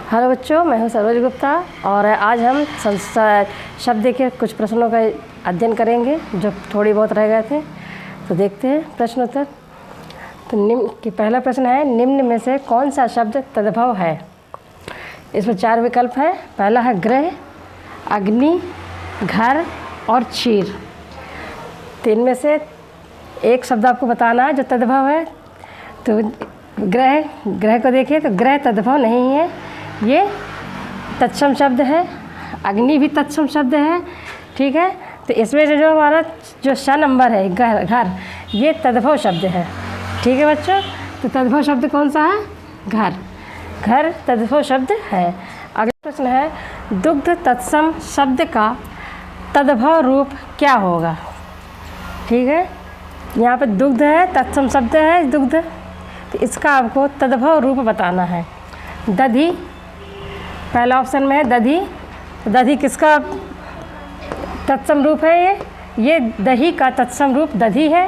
Hello बच्चों, मैं हूं सरोज गुप्ता और आज हम शब्द के कुछ प्रश्नों का अध्ययन करेंगे जो थोड़ी बहुत रह गए थे। तो देखते हैं प्रश्न उत्तर। तो निम्न की पहला प्रश्न है, निम्न में से कौन सा शब्द तद्भव है? इसमें 4 विकल्प हैं। पहला है ग्रह, अग्नि, घर और क्षीर। तो इनमें से एक शब्द आपको बताना है जो तद्भव है। तो ग्रह को देखिए तो ग्रह तद्भव नहीं है, ये तत्सम शब्द है। अग्नि भी तत्सम शब्द है, ठीक है। तो इसमें जो हमारा जो श नंबर है घर, ये तद्भव शब्द है, ठीक है बच्चों। तो तद्भव शब्द कौन सा है? घर तद्भव शब्द है। अगला प्रश्न है, दुग्ध तत्सम शब्द का तद्भव रूप क्या होगा? ठीक है, यहाँ पे दुग्ध है, तत्सम शब्द है दुग्ध, तो इसका आपको तद्भव रूप बताना है। दधि पहला ऑप्शन में है दधि। दधि किसका तत्सम रूप है? ये दही का तत्सम रूप दधि है।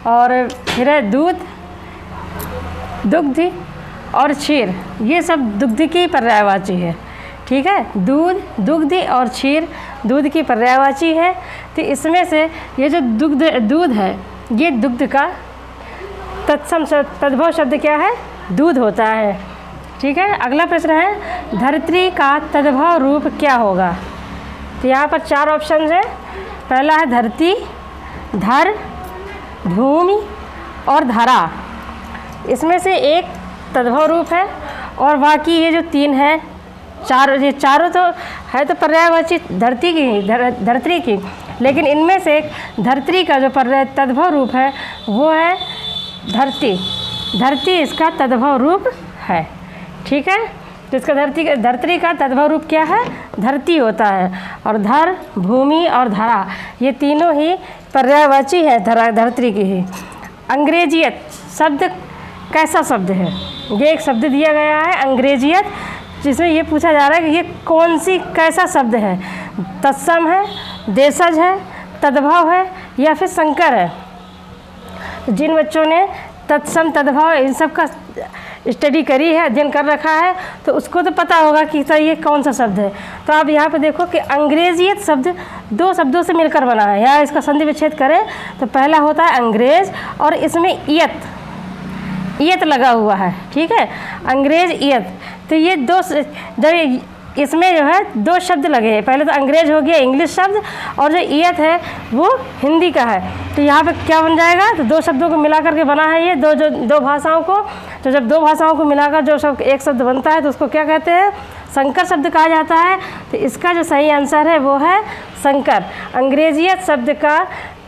और फिर है दूध, दुग्धि और क्षीर, ये सब दुग्ध की पर्यायवाची है, ठीक है। दूध, दुग्धि और क्षीर दूध की पर्यायवाची है। तो इसमें से ये जो दूध है, ये दुग्ध का तत्सम तद्भव शब्द क्या है? दूध होता है, ठीक है। अगला प्रश्न है, धरित्री का तद्भव रूप क्या होगा? तो यहाँ पर 4 ऑप्शन है। पहला है धरती, धर, भूमि और धरा। इसमें से एक तद्भव रूप है और बाकी ये जो 3 है, ये चारों तो है तो पर्यायवाची धरती की, लेकिन इनमें से एक धरती का जो तद्भव रूप है वो है धरती इसका तद्भव रूप है, ठीक है। तो इसका धरती का तद्भव रूप क्या है? धरती होता है। और धर, भूमि और धरा, ये तीनों ही पर्यायवाची है धरती की ही। अंग्रेजियत शब्द कैसा शब्द है? ये एक शब्द दिया गया है अंग्रेजियत, जिसमें ये पूछा जा रहा है कि ये कैसा शब्द है? तत्सम है, देशज है, तद्भव है या फिर संकर है? जिन बच्चों ने तत्सम, तद्भव इन सब का स्टडी करी है, अध्ययन कर रखा है, तो उसको तो पता होगा कि ये कौन सा शब्द है। तो आप यहाँ पे देखो कि अंग्रेजियत शब्द 2 शब्दों से मिलकर बना है। यहाँ इसका संधि विच्छेद करें तो पहला होता है अंग्रेज और इसमें ईयत लगा हुआ है, ठीक है। अंग्रेज, ईयत, तो ये जब इसमें जो है 2 शब्द लगे हैं। पहले तो अंग्रेज हो गया इंग्लिश शब्द और जो ईयत है वो हिंदी का है। तो यहाँ पे क्या बन जाएगा? तो 2 शब्दों को मिलाकर के बना है ये दो भाषाओं को। तो जब 2 भाषाओं को मिलाकर जो शब्द एक शब्द बनता है तो उसको क्या कहते हैं? संकर शब्द कहा जाता है। तो इसका जो सही आंसर है वो है संकर। अंग्रेजियत शब्द का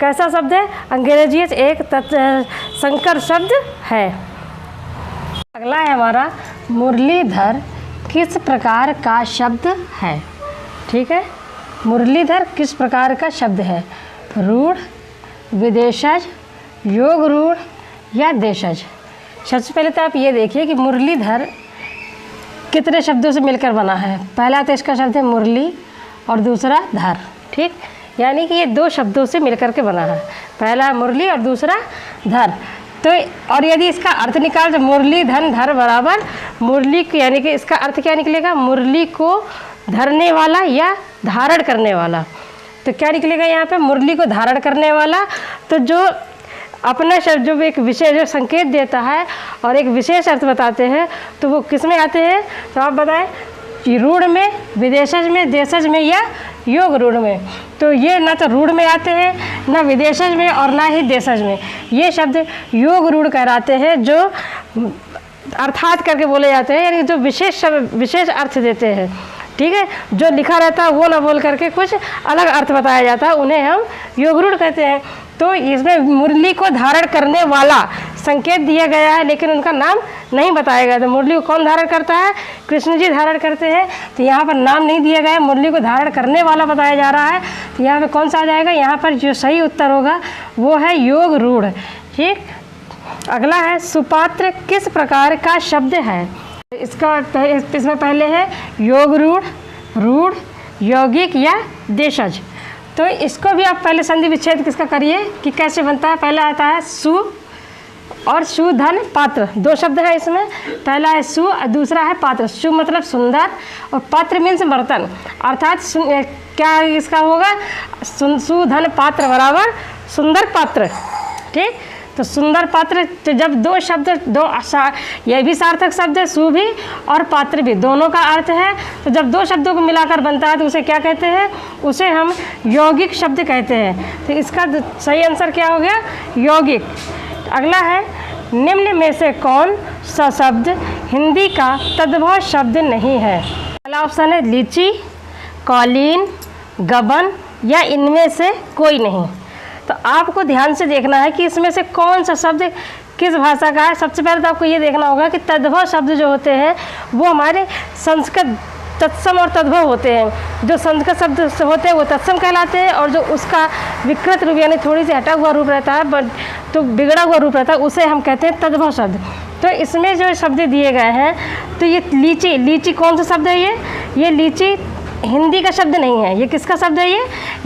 कैसा शब्द है? अंग्रेजियत एक संकर शब्द है। अगला है हमारा, मुरलीधर किस प्रकार का शब्द है? ठीक है, मुरलीधर किस प्रकार का शब्द है? रूढ़, विदेशज, योग रूढ़ या देशज? सबसे पहले तो आप ये देखिए कि मुरलीधर कितने शब्दों से मिलकर बना है। पहला तो इसका शब्द है मुरली और दूसरा धर, ठीक, यानी कि ये 2 शब्दों से मिलकर के बना है। पहला मुरली और दूसरा धर। तो और यदि इसका अर्थ निकाल तो मुरली धन धर बराबर मुरली, यानी कि इसका अर्थ क्या निकलेगा? मुरली को धरने वाला या धारण करने वाला। तो क्या निकलेगा यहाँ पे? मुरली को धारण करने वाला। तो जो अपना शब्द जो एक विशेष जो संकेत देता है और एक विशेष अर्थ बताते हैं, तो वो किस में आते हैं? तो आप बताएं, रूढ़ में, विदेशज में, देशज में या योग रूढ़ में? तो ये ना तो रूढ़ में आते हैं, ना विदेशज में और ना ही देशज में। ये शब्द योग रूढ़ कहलाते हैं, जो अर्थात करके बोले जाते हैं, यानी जो विशेष अर्थ देते हैं, ठीक है। जो लिखा रहता है वो ना बोल करके कुछ अलग अर्थ बताया जाता है, उन्हें हम योग रूढ़ कहते हैं। तो इसमें मुरली को धारण करने वाला संकेत दिया गया है, लेकिन उनका नाम नहीं बताया गया। तो मुरली को कौन धारण करता है? कृष्ण जी धारण करते हैं। तो यहाँ पर नाम नहीं दिया गया है, मुरली को धारण करने वाला बताया जा रहा है। तो यहाँ पे कौन सा आ जाएगा? यहाँ पर जो सही उत्तर होगा वो है योग रूढ़, ठीक। अगला है, सुपात्र किस प्रकार का शब्द है? इसमें पहले है योग रूढ़, रूढ़, यौगिक या देशज। तो इसको भी आप पहले संधि विच्छेद किसका करिए कि कैसे बनता है। पहला आता है सु और सु धन पात्र, दो शब्द है इसमें, पहला है सु और दूसरा है पात्र। सु मतलब सुंदर और पात्र मीन्स बर्तन, अर्थात क्या इसका होगा, सु धन पात्र बराबर सुंदर पात्र। ठीक, तो सुंदर पात्र, तो जब दो शब्द, ये भी सार्थक शब्द है, सु भी और पात्र भी, दोनों का अर्थ है, तो जब दो शब्दों को मिलाकर बनता है तो उसे क्या कहते हैं, उसे हम यौगिक शब्द कहते हैं। तो इसका सही आंसर क्या हो गया, यौगिक। अगला है, निम्न में से कौन सा शब्द हिंदी का तद्भव शब्द नहीं है। पहला ऑप्शन है लीची, कालीन, गबन या इनमें से कोई नहीं। तो आपको ध्यान से देखना है कि इसमें से कौन सा शब्द किस भाषा का है। सबसे पहले तो आपको ये देखना होगा कि तद्भव शब्द जो होते हैं वो हमारे संस्कृत तत्सम और तद्भव होते हैं। जो संस्कृत शब्द होते हैं वो तत्सम कहलाते हैं, और जो उसका विकृत रूप यानी थोड़ी सी हटा हुआ रूप रहता है, तो बिगड़ा हुआ रूप रहता है, उसे हम कहते हैं तद्भव शब्द। तो इसमें जो शब्द दिए गए हैं, तो ये लीची, लीची कौन सा शब्द है, ये लीची हिंदी का शब्द नहीं है। ये किसका शब्द है,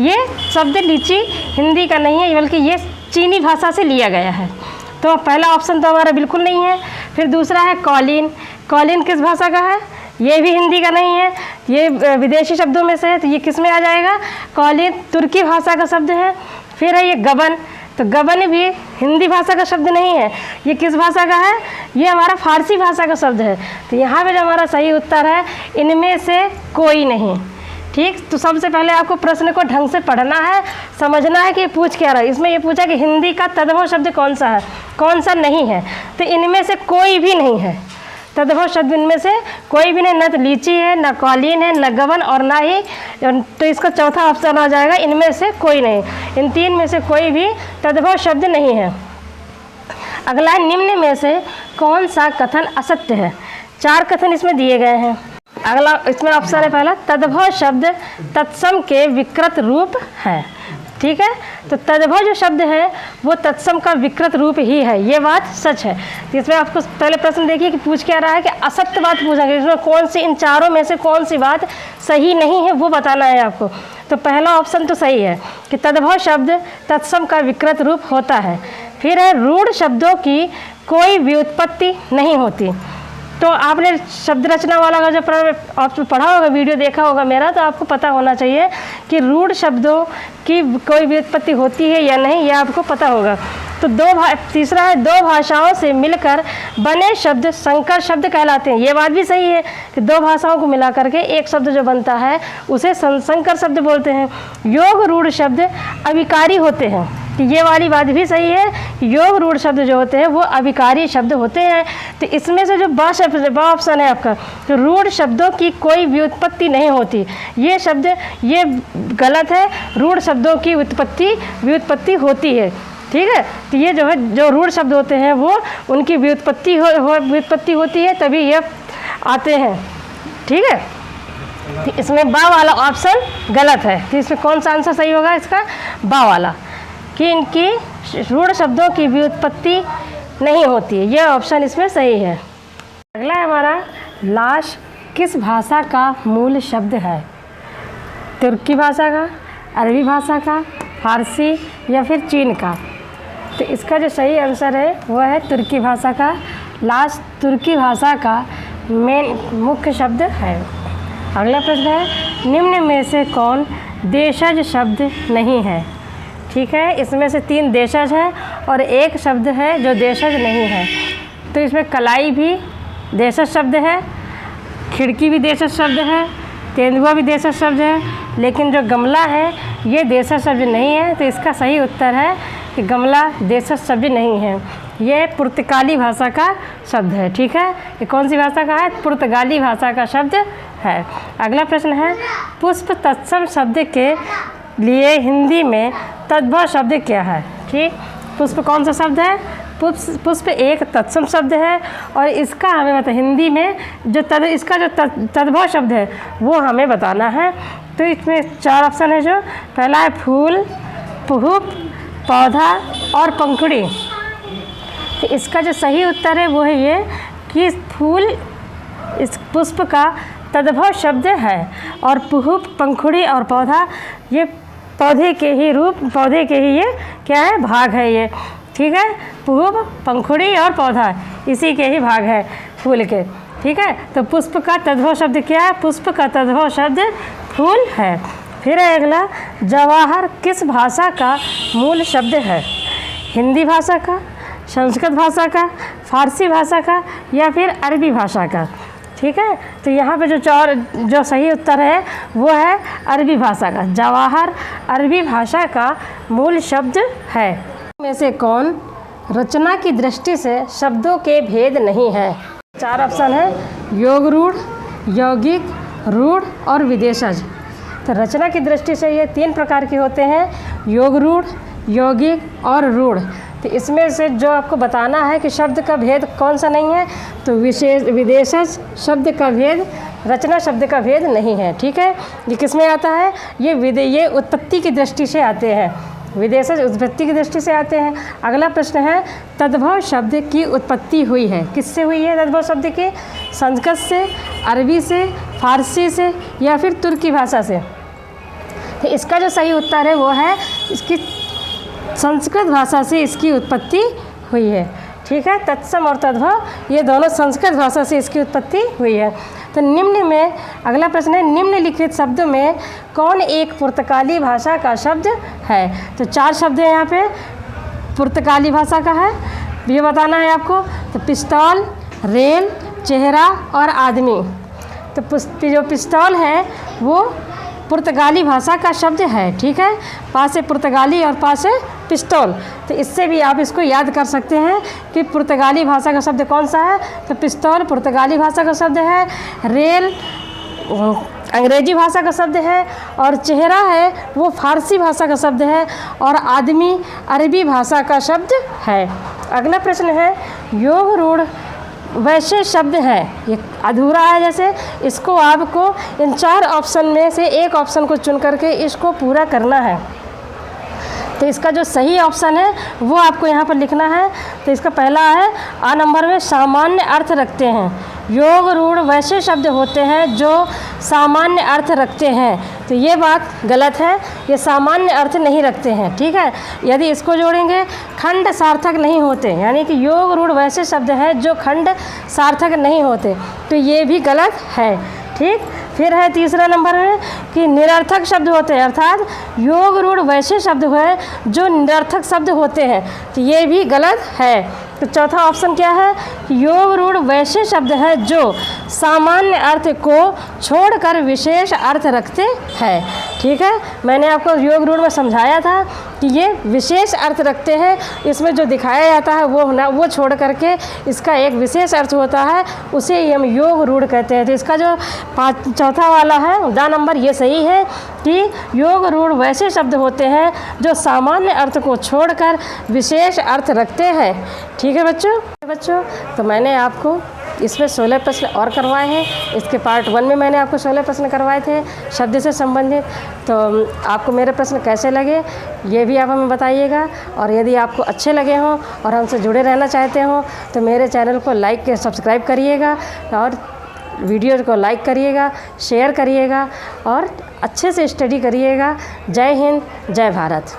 ये शब्द लीची हिंदी का नहीं है, बल्कि ये चीनी भाषा से लिया गया है। तो पहला ऑप्शन तो हमारा बिल्कुल नहीं है। फिर दूसरा है कालीन, कालीन किस भाषा का है, ये भी हिंदी का नहीं है, ये विदेशी शब्दों में से है, तो ये किस में आ जाएगा, कालीन तुर्की भाषा का शब्द है। फिर है ये गबन, तो गबन भी हिंदी भाषा का शब्द नहीं है, ये किस भाषा का है, ये हमारा फारसी भाषा का शब्द है। तो यहाँ पे जो हमारा सही उत्तर है, इनमें से कोई नहीं। ठीक, तो सबसे पहले आपको प्रश्न को ढंग से पढ़ना है, समझना है कि ये पूछ क्या रहा है। इसमें ये पूछा कि हिंदी का तद्भव शब्द कौन सा है, कौन सा नहीं है, तो इनमें से कोई भी नहीं है। तद्भव शब्द इनमें से कोई भी नहीं, न तो लीची है, न कालीन है, न गबन और ना ही, तो इसका चौथा ऑप्शन आ जाएगा इनमें से कोई नहीं। इन तीन में से कोई भी तद्भव शब्द नहीं है। अगला, निम्न में से कौन सा कथन असत्य है। चार कथन इसमें दिए गए हैं। अगला इसमें ऑप्शन है पहला, तद्भव शब्द तत्सम के विकृत रूप है। ठीक है, तो तद्भव जो शब्द है वो तत्सम का विकृत रूप ही है, ये बात सच है। तो इसमें आपको पहले प्रश्न देखिए कि पूछ क्या रहा है कि असत्य बात पूछेंगे, इसमें कौन सी, इन चारों में से कौन सी बात सही नहीं है वो बताना है आपको। तो पहला ऑप्शन तो सही है कि तद्भव शब्द तत्सम का विकृत रूप होता है। फिर है, रूढ़ शब्दों की कोई व्युत्पत्ति नहीं होती। तो आपने शब्द रचना वाला का जब पढ़ा होगा, वीडियो देखा होगा मेरा, तो आपको पता होना चाहिए कि रूढ़ शब्दों की कोई व्युत्पत्ति होती है या नहीं, यह आपको पता होगा। तो तीसरा है, दो भाषाओं से मिलकर बने शब्द संकर शब्द कहलाते हैं। ये बात भी सही है कि दो भाषाओं को मिला करके एक शब्द जो बनता है उसे संकर शब्द बोलते हैं। योग रूढ़ शब्द अविकारी होते हैं, तो ये वाली बात भी सही है, योग रूढ़ शब्द जो होते हैं वो अविकारी शब्द होते हैं। तो इसमें से जो बा ऑप्शन है आपका, तो रूढ़ शब्दों की कोई व्युत्पत्ति नहीं होती, ये शब्द ये गलत है। रूढ़ शब्दों की व्युत्पत्ति होती है। ठीक है, तो ये जो है, जो रूढ़ शब्द होते हैं वो उनकी व्युत्पत्ति होती है, तभी ये आते हैं। ठीक है, तो इसमें बा वाला ऑप्शन गलत है। तो इसमें कौन सा आंसर सही होगा, इसका बा वाला, कि इनकी रूढ़ शब्दों की व्युत्पत्ति नहीं होती है, यह ऑप्शन इसमें सही है। अगला है हमारा, लाश किस भाषा का मूल शब्द है। तुर्की भाषा का, अरबी भाषा का, फारसी या फिर चीन का। तो इसका जो सही आंसर है वह है तुर्की भाषा का। लाश तुर्की भाषा का मुख्य शब्द है। अगला प्रश्न है, निम्न में से कौन देशज शब्द नहीं है। ठीक है, इसमें से 3 देशज है और एक शब्द है जो देशज नहीं है। तो इसमें कलाई भी देशज शब्द है, खिड़की भी देशज शब्द है, तेंदुआ भी देशज शब्द है, लेकिन जो गमला है ये देशज शब्द नहीं है। तो इसका सही उत्तर है कि गमला देशज शब्द नहीं है, ये पुर्तगाली भाषा का शब्द है। ठीक है, ये कौन सी भाषा का है, पुर्तगाली भाषा का शब्द है। अगला प्रश्न है, पुष्प तत्सम शब्द के लिए हिंदी में तद्भव शब्द क्या है। ठीक, पुष्प कौन सा शब्द है, पुष्प एक तत्सम शब्द है, और इसका हमें मतलब हिंदी में जो इसका जो तद्भव शब्द है वो हमें बताना है। तो इसमें 4 ऑप्शन है, जो पहला है फूल, पुष्प, पौधा और पंखुड़ी। तो इसका जो सही उत्तर है वो है ये कि फूल इस पुष्प का तद्भव शब्द है, और पुष्प, पंखुड़ी और पौधा ये पौधे के ही ये क्या है, भाग है ये। ठीक है। पुष्प, पंखुड़ी और पौधा इसी के ही भाग है फूल के, ठीक है। तो पुष्प का तद्भव शब्द क्या है? पुष्प का तद्भव शब्द फूल है। फिर है अगला, जवाहर किस भाषा का मूल शब्द है? हिंदी भाषा का, संस्कृत भाषा का, फारसी भाषा का या फिर अरबी भाषा का, ठीक है। तो यहाँ पे जो सही उत्तर है वो है अरबी भाषा का। जवाहर अरबी भाषा का मूल शब्द है। में से कौन रचना की दृष्टि से शब्दों के भेद नहीं है? 4 ऑप्शन है, योग रूढ़, यौगिक, रूढ़ और विदेशज। तो रचना की दृष्टि से ये 3 प्रकार के होते हैं, योग रूढ़, यौगिक और रूढ़। तो इसमें से जो आपको बताना है कि शब्द का भेद कौन सा नहीं है, तो विदेशज शब्द का भेद रचना शब्द का भेद नहीं है, ठीक है। ये किस में आता है? ये उत्पत्ति की दृष्टि से आते हैं, विदेशज उत्पत्ति की दृष्टि से आते हैं। अगला प्रश्न है, तद्भव शब्द की उत्पत्ति हुई है, किससे हुई है तद्भव शब्द की? संस्कृत से, अरबी से, फारसी से या फिर तुर्की भाषा से? तो इसका जो सही उत्तर है वो है इसकी संस्कृत भाषा से इसकी उत्पत्ति हुई है, ठीक है। तत्सम और तद्भव ये दोनों संस्कृत भाषा से इसकी उत्पत्ति हुई है। तो निम्न में अगला प्रश्न है, निम्नलिखित शब्दों में कौन एक पुर्तगाली भाषा का शब्द है? तो 4 शब्द हैं यहाँ पे, पुर्तगाली भाषा का है, ये बताना है आपको। तो पिस्तौल, रेल, चेहरा और आदमी। तो जो पिस्तौल है वो पुर्तगाली भाषा का शब्द है, ठीक है। पास से पुर्तगाली और पास से पिस्तौल। तो इससे भी आप इसको याद कर सकते हैं कि पुर्तगाली भाषा का शब्द कौन सा है। तो पिस्तौल पुर्तगाली भाषा का शब्द है, रेल अंग्रेजी भाषा का शब्द है और चेहरा है वो फारसी भाषा का शब्द है और आदमी अरबी भाषा का शब्द है। अगला प्रश्न है, योग रूढ़ वैसे शब्द हैं, ये अधूरा है, जैसे इसको आपको इन 4 ऑप्शन में से एक ऑप्शन को चुन करके इसको पूरा करना है। तो इसका जो सही ऑप्शन है वो आपको यहाँ पर लिखना है। तो इसका पहला है, आ नंबर में सामान्य अर्थ रखते हैं। योग रूढ़ वैसे शब्द होते हैं जो सामान्य अर्थ रखते हैं। तो ये बात गलत है, ये सामान्य अर्थ नहीं रखते हैं, ठीक है। यदि इसको जोड़ेंगे, खंड सार्थक नहीं होते, यानी कि योग रूढ़ वैसे शब्द हैं जो खंड सार्थक नहीं होते, तो ये भी गलत है, ठीक। फिर है तीसरा नंबर में कि निरर्थक शब्द होते हैं, अर्थात योग रूढ़ वैसे शब्द हैं जो निरर्थक शब्द होते हैं, तो ये भी गलत है। तो चौथा ऑप्शन क्या है कि योग रूढ़ वैसे शब्द हैं जो सामान्य अर्थ को छोड़कर विशेष अर्थ रखते हैं, ठीक है। मैंने आपको योग रूढ़ में समझाया था कि ये विशेष अर्थ रखते हैं, इसमें जो दिखाया जाता है वो छोड़ करके इसका एक विशेष अर्थ होता है, उसे ही हम योग रूढ़ कहते हैं। तो इसका जो चौथा वाला है दा नंबर, ये सही है कि योग रूढ़ वैसे शब्द होते हैं जो सामान्य अर्थ को छोड़कर विशेष अर्थ रखते हैं, ठीक है बच्चों। तो मैंने आपको इसमें 16 प्रश्न और करवाए हैं। इसके पार्ट 1 में मैंने आपको 16 प्रश्न करवाए थे शब्द से संबंधित। तो आपको मेरे प्रश्न कैसे लगे ये भी आप हमें बताइएगा, और यदि आपको अच्छे लगे हों और हमसे जुड़े रहना चाहते हों तो मेरे चैनल को सब्सक्राइब करिएगा और वीडियो को लाइक करिएगा, शेयर करिएगा और अच्छे से स्टडी करिएगा। जय हिंद, जय भारत।